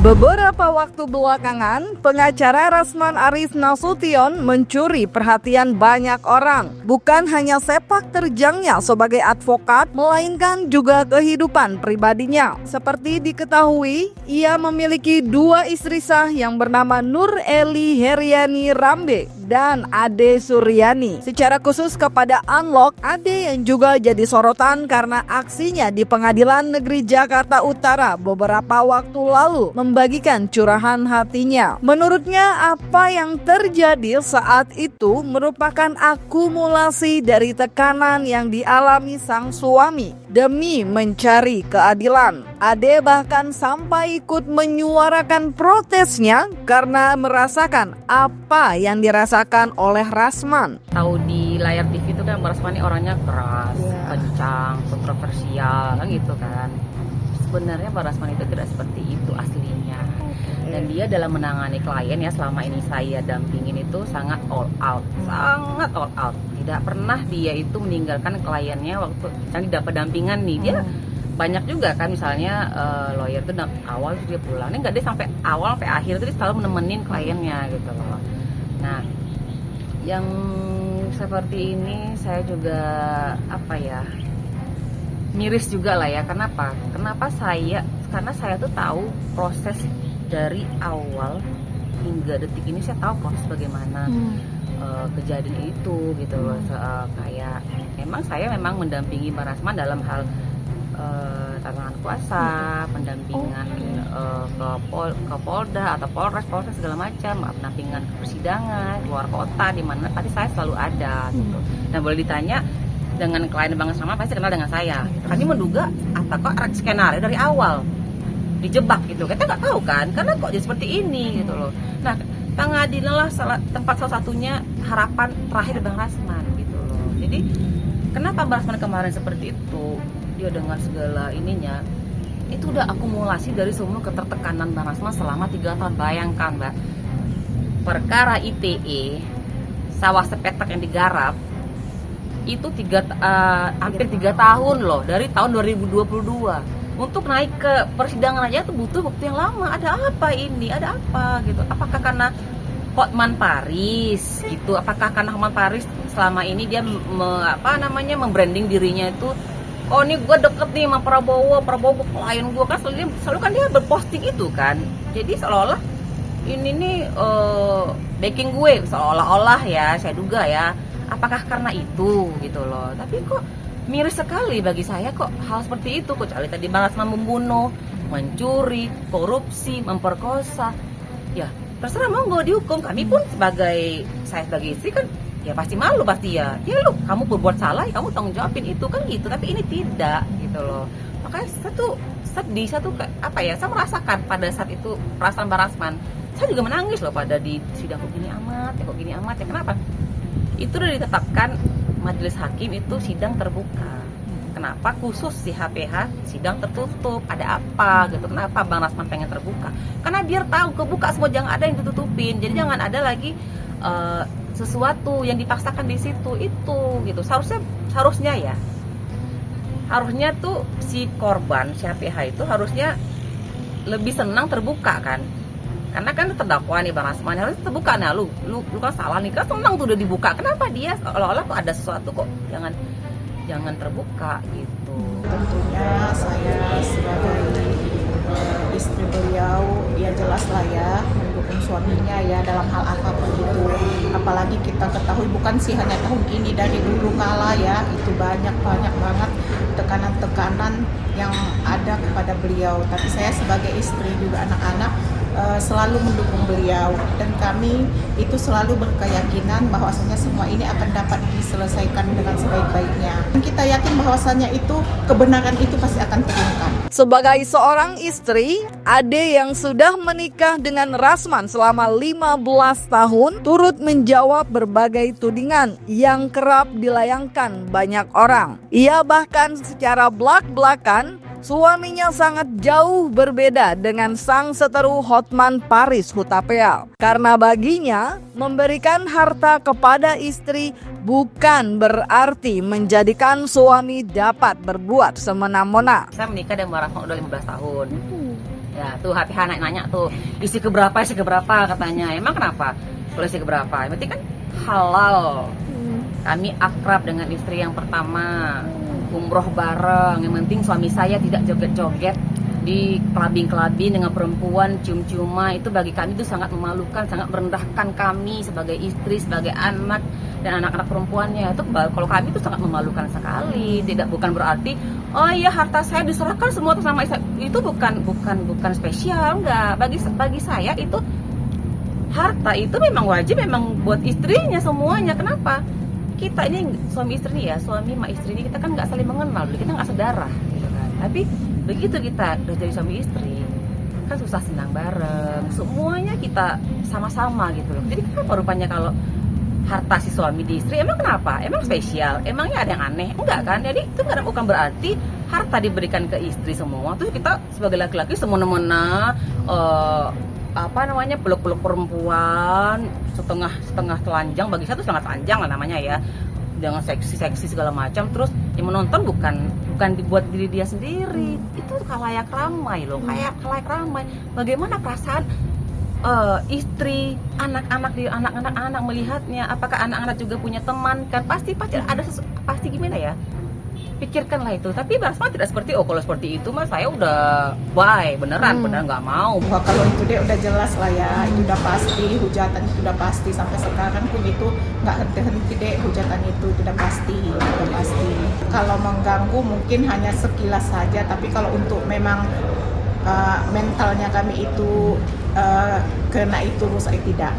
Beberapa waktu belakangan, pengacara Rasman Aris Nasution mencuri perhatian banyak orang. Bukan hanya sepak terjangnya sebagai advokat, melainkan juga kehidupan pribadinya. Seperti diketahui, ia memiliki dua istri sah yang bernama Nur Eli Heriani Rambe dan Ade Suryani. Secara khusus kepada Unlock, Ade yang juga jadi sorotan karena aksinya di Pengadilan Negeri Jakarta Utara beberapa waktu lalu membagikan curahan hatinya. Menurutnya, apa yang terjadi saat itu merupakan akumulasi dari tekanan yang dialami sang suami demi mencari keadilan. Ade bahkan sampai ikut menyuarakan protesnya karena merasakan apa yang dirasakan oleh Rasman. Tahu di layar TV itu kan Rasman ini orangnya keras, kencang, kontroversial kan gitu kan. Sebenarnya Pak Rasman itu tidak seperti itu aslinya. Dan dia dalam menangani klien ya, selama ini saya dampingin itu sangat all out, sangat all out. Tidak pernah dia itu meninggalkan kliennya waktu misalnya dapat dampingan nih. Dia banyak juga kan misalnya lawyer itu awal dia pulang, ini nggak, dia sampai awal sampai akhir itu dia selalu menemenin kliennya gitu loh. Nah, yang seperti ini saya juga miris juga lah ya. Kenapa? Karena saya tuh tahu proses dari awal hingga detik ini, saya tahu proses bagaimana kejadian itu gitu loh. Kayak saya memang mendampingi Mbak Rasman dalam hal tantangan kuasa, pendampingan ke Polda atau Polres segala macam, pendampingan ke persidangan, keluar kota, di mana tadi saya selalu ada gitu. Dan boleh ditanya dengan klien Bang Rasman pasti kenal dengan saya. Kami menduga atau kok skenario dari awal dijebak gitu. Kita nggak tahu kan, karena kok jadi seperti ini gitu loh. Nah, Pengadilan lah tempat salah satunya harapan terakhir Bang Rasman gitu loh. Jadi kenapa Bang Rasman kemarin seperti itu? Dia dengan segala ininya itu udah akumulasi dari semua ketertekanan Bang Rasman selama 3 tahun. Bayangkan Mbak, perkara ITE sawah sepetak yang digarap itu hampir 3 tahun loh, dari tahun 2022. Untuk naik ke persidangan aja tuh butuh waktu yang lama. Ada apa ini? Ada apa gitu? Apakah karena Hotman Paris gitu? Apakah karena Hotman Paris selama ini dia membranding dirinya itu, oh ini gue deket nih sama Prabowo klien gue kan, selalu kan dia berposting itu kan. Jadi seolah-olah ini nih backing gue, seolah-olah ya, saya duga ya. Apakah karena itu gitu loh? Tapi kok miris sekali bagi saya kok hal seperti itu. Kecuali tadi Bang Rasman membunuh, mencuri, korupsi, memperkosa, ya terserah, mau nggak dihukum. Kami pun saya sebagai istri kan ya pasti malu, pasti ya lu kamu berbuat salah, kamu tanggung jawabin itu kan gitu. Tapi ini tidak gitu loh. Makanya saya tuh sedih, saya merasakan pada saat itu perasaan Bang Rasman. Saya juga menangis loh pada di sidang, kok gini amat ya. Kenapa? Itu udah ditetapkan majelis hakim itu sidang terbuka. Kenapa khusus si HPH sidang tertutup? Ada apa gitu? Kenapa Bang Rasman pengen terbuka? Karena biar tahu kebuka semua, jangan ada yang ditutupin. Jadi jangan ada lagi sesuatu yang dipaksakan di situ itu gitu. Harusnya tuh si korban, si HPH itu harusnya lebih senang terbuka kan. Karena kan terdakwa nih Bang Rasman, harus terbuka. Nah lu kan salah nih, kan senang tuh udah dibuka. Kenapa dia seolah-olah kok ada sesuatu kok jangan terbuka gitu. Tentunya saya sebagai istri beliau ya jelas lah ya mendukung suaminya ya dalam hal apapun itu. Apalagi kita ketahui bukan sih hanya tahun ini, dari dulu kala ya itu banyak banget tekanan-tekanan yang ada kepada beliau. Tapi saya sebagai istri juga anak-anak selalu mendukung beliau, dan kami itu selalu berkeyakinan bahwasanya semua ini akan dapat diselesaikan dengan sebaik-baiknya. Kita yakin bahwasanya itu kebenaran itu pasti akan terungkap. Sebagai seorang istri, Ade yang sudah menikah dengan Rasman selama 15 tahun turut menjawab berbagai tudingan yang kerap dilayangkan banyak orang. Ia bahkan secara belak-belakan suaminya sangat jauh berbeda dengan sang seteru Hotman Paris Hutapea. Karena baginya, memberikan harta kepada istri bukan berarti menjadikan suami dapat berbuat semena-mena. Saya menikah dengan Mbak Rasman udah 15 tahun. Ya tuh HPH nanya tuh isi keberapa katanya. Emang kenapa? Kalau isi keberapa? Yang penting kan halal. Kami akrab dengan istri yang pertama, umroh bareng. Yang penting suami saya tidak joget-joget di kelabing-kelabing dengan perempuan, cium-ciuman. Itu bagi kami itu sangat memalukan, sangat merendahkan kami sebagai istri, sebagai anak dan anak-anak perempuannya. Itu kalau kami itu sangat memalukan sekali. Tidak, bukan berarti oh iya harta saya diserahkan semua atas nama istri. Itu bukan spesial, enggak. Bagi saya itu harta itu memang wajib, memang buat istrinya semuanya. Kenapa? Kita ini suami istri nih ya, suami sama istri ini kita kan nggak saling mengenal, kita nggak sedarah gitu kan. Tapi begitu kita udah jadi suami istri, kan susah senang bareng, semuanya kita sama-sama gitu loh. Jadi kenapa rupanya kalau harta si suami di istri, emang kenapa? Emang spesial? Emangnya ada yang aneh? Enggak kan? Jadi itu bukan berarti harta diberikan ke istri semua. Terus kita sebagai laki-laki semena-mena peluk-peluk perempuan setengah telanjang. Bagi saya itu setengah telanjang lah namanya ya, jangan seksi segala macam. Terus yang menonton bukan dibuat diri dia sendiri, itu khalayak ramai loh, kayak khalayak ramai. Bagaimana perasaan istri, anak-anak melihatnya? Apakah anak-anak juga punya teman? Kan pasti ada pasti gimana ya, pikirkanlah itu. Tapi Basma tidak seperti kalau seperti itu mas saya udah beneran nggak mau. Wah, kalau itu dia udah jelas lah ya, itu udah pasti, hujatan itu udah pasti. Sampai sekarang pun itu nggak henti-henti deh, hujatan itu udah pasti. Kalau mengganggu mungkin hanya sekilas saja, tapi kalau untuk memang mentalnya kami itu kena itu rusak, tidak,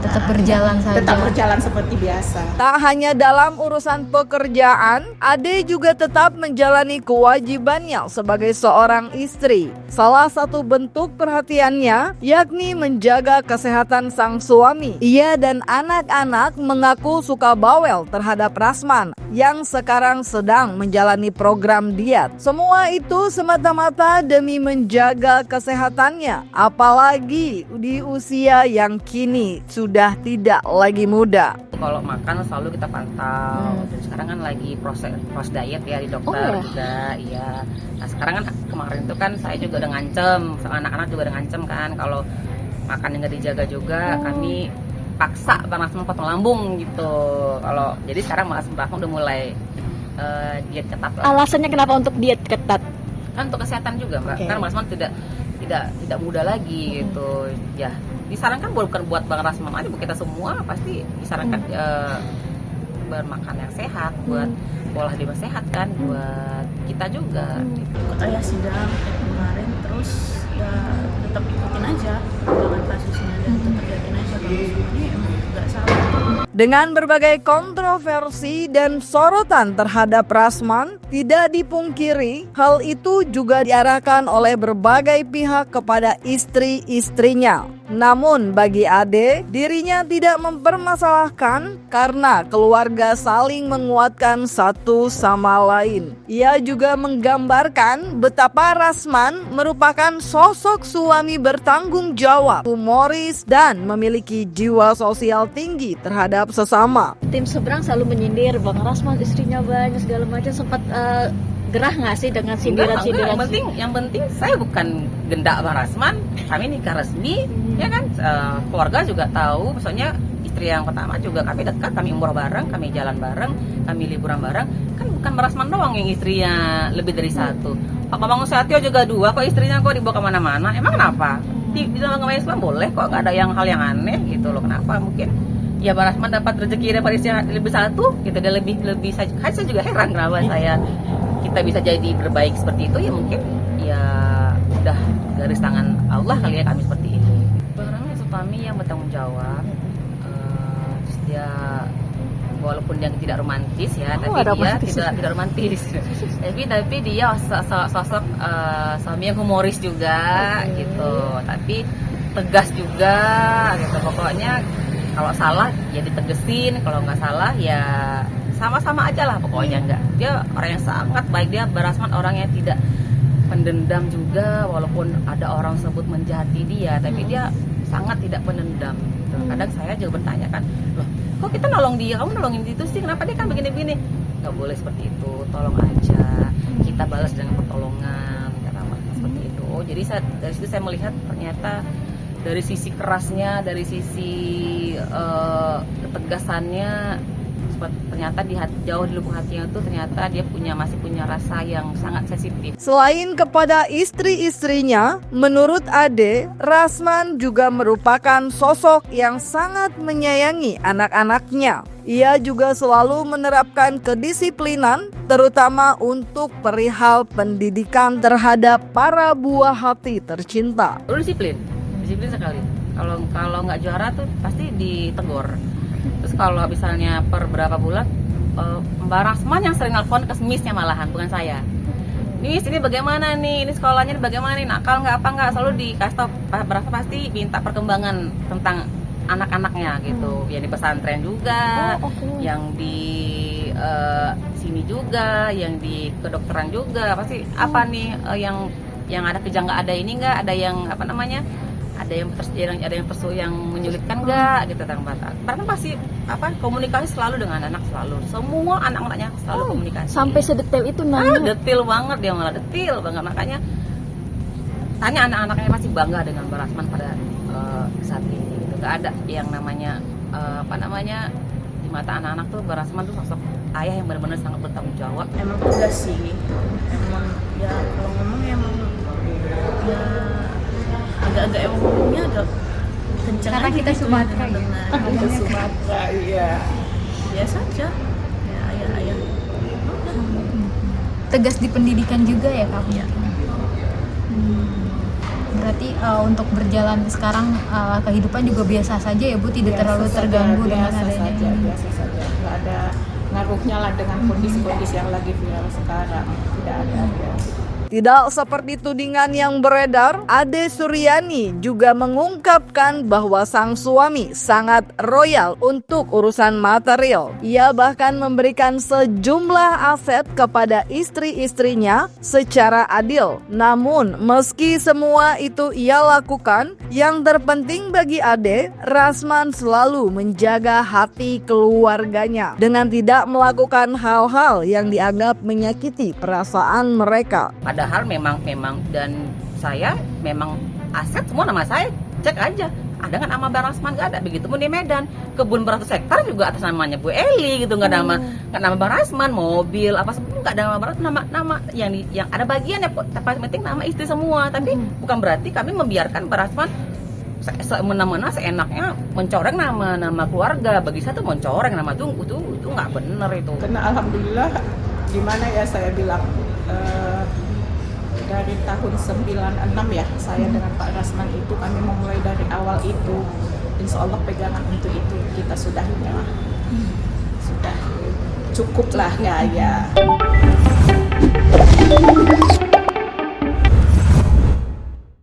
tetap berjalan saja. Tetap berjalan seperti biasa. Tak hanya dalam urusan pekerjaan, Ade juga tetap menjalani kewajibannya sebagai seorang istri. Salah satu bentuk perhatiannya yakni menjaga kesehatan sang suami. Ia dan anak-anak mengaku suka bawel terhadap Rasman yang sekarang sedang menjalani program diet. Semua itu semata-mata demi menjaga kesehatannya, apalagi di usia yang kini sudah tidak lagi muda. Kalau makan selalu kita pantau. Dan sekarang kan lagi proses diet ya di dokter juga. Iya. Nah sekarang kan kemarin itu kan saya juga udah ngancem, anak-anak juga udah ngancem kan kalau makan yang nggak dijaga juga kami paksa Bang Rasman potong lambung gitu. Kalau jadi sekarang Mas Rasman udah mulai diet ketat lah. Alasannya kenapa untuk diet ketat? Kan untuk kesehatan juga Mbak. Karena Mas Rasman tidak muda lagi gitu ya. Disarankan bukan buat Bang Rasman aja, buat kita semua pasti disarankan bermakan yang sehat, buat pola hidup sehat kan, buat kita juga. Kayak sidang kemarin, terus ya tetap ikutin aja dengan kasusnya dan tetap yakin aja kalau ini emang nggak salah. Dengan berbagai kontroversi dan sorotan terhadap Rasman, tidak dipungkiri hal itu juga diarahkan oleh berbagai pihak kepada istri-istrinya. Namun bagi Ade, dirinya tidak mempermasalahkan karena keluarga saling menguatkan satu sama lain. Ia juga menggambarkan betapa Rasman merupakan sosok suami bertanggung jawab, humoris, dan memiliki jiwa sosial tinggi terhadap sesama. Tim seberang selalu menyindir Bang Rasman istrinya banyak segala macam, sempat gerah nggak sih dengan sindiran-sindiran? Yang penting saya bukan gendak Bang Rasman, kami nikah resmi, ya kan. Keluarga juga tahu, maksudnya istri yang pertama juga kami dekat, kami umroh bareng, kami jalan bareng, kami liburan bareng. Kan bukan Bang Rasman doang yang istrinya lebih dari satu. Pak Bambang Susatyo juga 2, kok istrinya kok dibawa kemana-mana? Emang kenapa? Di dalam agama Islam boleh kok, nggak ada hal yang aneh gitu loh. Kenapa? Mungkin ya Bang Rasman dapat rezeki dari istrinya lebih satu, gitu. Dia lebih saya juga heran kenapa kita bisa jadi berbaik seperti itu. Ya mungkin ya udah garis tangan Allah kali ya kami seperti ini. Bang Rasman suami yang bertanggung jawab. Terus dia walaupun dia tidak romantis ya, tapi dia tidak romantis. tapi dia sosok suami yang humoris juga gitu. Tapi tegas juga gitu. Pokoknya kalau salah ya ditegesin, kalau nggak salah ya sama-sama aja lah pokoknya. Enggak, dia orang yang sangat baik. Dia Bang Rasman orang yang tidak pendendam juga, walaupun ada orang sebut menjati dia, tapi dia sangat tidak pendendam gitu. Kadang saya juga bertanya kan, loh kok kita nolong dia, kamu nolongin itu sih, kenapa dia kan begini-begini? Nggak boleh seperti itu, tolong aja, kita balas dengan pertolongan, kata seperti itu. Jadi dari situ saya melihat ternyata dari sisi kerasnya, dari sisi ketegasannya, ternyata jauh di lubuk hatinya itu ternyata dia masih punya rasa yang sangat sensitif. Selain kepada istri-istrinya, menurut Ade, Rasman juga merupakan sosok yang sangat menyayangi anak-anaknya. Ia juga selalu menerapkan kedisiplinan, terutama untuk perihal pendidikan terhadap para buah hati tercinta. Lu disiplin sekali. Kalau nggak juara tuh pasti ditegur. Terus kalau misalnya per berapa bulan, Mbak Rasman yang sering nelfon ke Miss-nya malahan, bukan saya. Miss, ini bagaimana nih? Ini sekolahnya bagaimana nih? Nakal nggak apa nggak? Selalu dikasih tau. Berasa pasti minta perkembangan tentang anak-anaknya gitu. Yang di pesantren juga, yang di sini juga, yang di kedokteran juga. Pasti apa nih yang ada kejang nggak ada ini nggak? Ada yang apa namanya? Ada yang menyulitkan nggak gitu tentang batas. Karena pasti komunikasi selalu dengan anak, selalu semua anak-anaknya selalu komunikasi. Sampai sedetail itu nanya. Detail banget, dia malah detail banget. Makanya tanya anak-anaknya pasti bangga dengan Mbak Rasman pada saat ini. Gitu. Gak ada yang namanya di mata anak-anak tuh Mbak Rasman tuh sosok ayah yang benar-benar sangat bertanggung jawab. Emang tugas sih, emang ya kalau ngomong emang ya agak-agak emang ngomongnya agak kencang karena aja kita gitu, Sumatera ya. Ke Sumatera, iya. biasa aja ya ayah Tegas di pendidikan juga ya Kak? Iya. Berarti untuk berjalan sekarang kehidupan juga biasa saja ya Bu, tidak terlalu terganggu dengan adanya ini. Biasa saja, nggak ada ngaruhnya lah dengan kondisi-kondisi yang lagi viral sekarang, tidak ada ya. Tidak seperti tudingan yang beredar, Ade Suryani juga mengungkapkan bahwa sang suami sangat royal untuk urusan material. Ia bahkan memberikan sejumlah aset kepada istri-istrinya secara adil. Namun, meski semua itu ia lakukan, yang terpenting bagi Ade, Rasman selalu menjaga hati keluarganya dengan tidak melakukan hal-hal yang dianggap menyakiti perasaan mereka. Padahal memang dan saya memang aset semua nama saya, cek aja ada nggak nama Mbak Rasman, nggak ada. Begitupun di Medan, kebun beratus hektar juga atas namanya Bu Eli gitu, nggak nama Mbak Rasman, mobil apa semua nggak ada nama Mbak Rasman, nama yang ada bagiannya, tapi penting nama istri semua. Tapi bukan berarti kami membiarkan Mbak Rasman semena-mena seenaknya mencoreng nama keluarga. Bagi saya tuh mencoreng nama itu nggak bener itu. Karena alhamdulillah, gimana ya saya bilang, dari tahun 96 ya, saya dengan Pak Rasman itu kami memulai dari awal itu. Insya Allah pegangan untuk itu kita sudah cukup lah ya.